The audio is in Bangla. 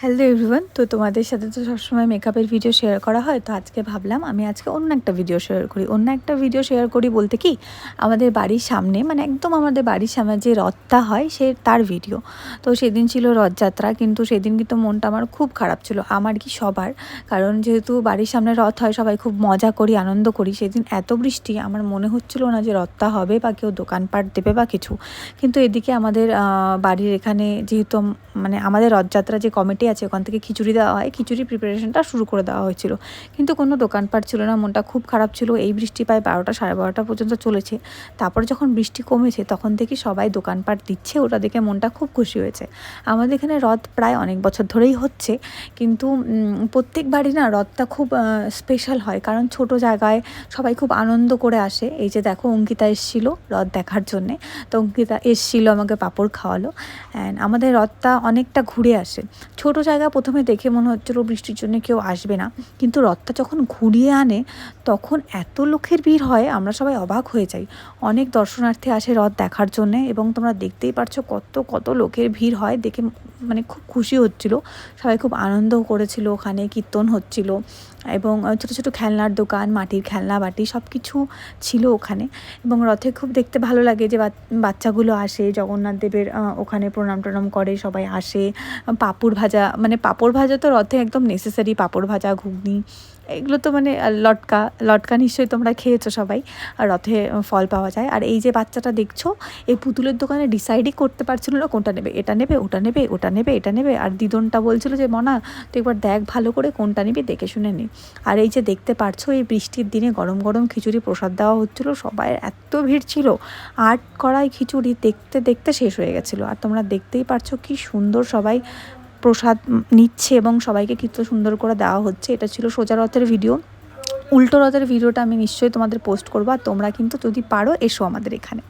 Hello everyone. তো তোমাদের সাথে তো সবসময় মেকআপের ভিডিও শেয়ার করা হয়, তো আজকে ভাবলাম আমি আজকে অন্য একটা ভিডিও শেয়ার করি বলতে কি আমাদের বাড়ির সামনে, মানে একদম আমাদের বাড়ির সামনে যে রথটা হয় তার ভিডিও। তো সেদিন ছিল রথযাত্রা, কিন্তু সেদিন কিন্তু মনটা আমার খুব খারাপ ছিল, আমার কি সবার, কারণ যেহেতু বাড়ির সামনে রথ হয় সবাই খুব মজা করি, আনন্দ করি। সেদিন এত বৃষ্টি, আমার মনে হচ্ছিল না যে রথটা হবে বা কেউ দোকানপাট দেবে বা কিছু। কিন্তু এদিকে আমাদের বাড়ির এখানে যেহেতু মানে আমাদের রথযাত্রা যে কমিটি আছে ওখান থেকে খিচুড়ি দেওয়া হয়, খিচুড়ি প্রিপারেশনটা শুরু করে দেওয়া হয়েছিল, কিন্তু কোনো দোকানপাট ছিল না। মনটা খুব খারাপ ছিল। এই বৃষ্টি প্রায় 12টা সাড়ে 12টা পর্যন্ত চলেছে। তারপরে যখন বৃষ্টি কমেছে তখন থেকে সবাই দোকানপাট দিচ্ছে, ওটা দেখে মনটা খুব খুশি হয়েছে। আমাদের এখানে রথ প্রায় অনেক বছর ধরেই হচ্ছে, কিন্তু প্রত্যেকবারই না রথটা খুব স্পেশাল হয়, কারণ ছোট জায়গায় সবাই খুব আনন্দ করে আসে। এই যে দেখো অঙ্কিতা এসেছিলো রথ দেখার জন্যে, তো অঙ্কিতা এসেছিলো, আমাকে পাঁপড় খাওয়ালো। অ্যান্ড আমাদের রথটা অনেকটা ঘুরে আসে। ছোট জায়গা প্রথমে দেখে মনে হচ্ছিলো বৃষ্টির জন্য কেউ আসবে না, কিন্তু রথটা যখন ঘুরিয়ে আনে তখন এত লোকের ভিড় হয়, আমরা সবাই অবাক হয়ে যাই। অনেক দর্শনার্থী আসে রথ দেখার জন্যে, এবং তোমরা দেখতেই পারছো কত কত লোকের ভিড় হয়, দেখে মানে খুব খুশি হচ্ছিলো। সবাই খুব আনন্দ করেছিল, ওখানে কীর্তন হচ্ছিল, এবং ছোটো ছোটো খেলনার দোকান, মাটির খেলনা বাটি সব কিছু ছিল ওখানে। এবং রথে খুব দেখতে ভালো লাগে যে বাচ্চাগুলো আসে জগন্নাথ দেবের ওখানে প্রণাম টনাম করে, সবাই আসে। পাঁপড় ভাজা, মানে পাঁপড় ভাজা তো রথে একদম নেসেসারি, পাঁপড় ভাজা, ঘুগনি, এগুলো তো মানে লটকা লটকা নিশ্চয়ই তোমরা খেয়েছো সবাই। আর রথে ফল পাওয়া যায়। আর এই যে বাচ্চাটা দেখছো, এই পুতুলের দোকানে ডিসাইডই করতে পারছিল না কোনটা নেবে, এটা নেবে ওটা নেবে, ওটা নেবে এটা নেবে। আর দিদনটা বলছিল যে মনা তুই একবার দেখ ভালো করে কোনটা নিবি, দেখে শুনে নে। আর এই যে দেখতে পারছো এই বৃষ্টির দিনে গরম গরম খিচুড়ি প্রসাদ দেওয়া হচ্ছিলো, সবাই এত ভিড় ছিল। 8 কড়াই খিচুড়ি দেখতে দেখতে শেষ হয়ে গেছিলো। আর তোমরা দেখতেই পারছো কি সুন্দর সবাই প্রসাদ নিচ্ছে এবং সবাইকে কত সুন্দর করে দেওয়া হচ্ছে। এটা ছিল সোজা রথের ভিডিও। উল্টো রথের ভিডিওটা আমি নিশ্চয়ই তোমাদের পোস্ট করবো, আর তোমরা কিন্তু যদি পারো এসো আমাদের এখানে।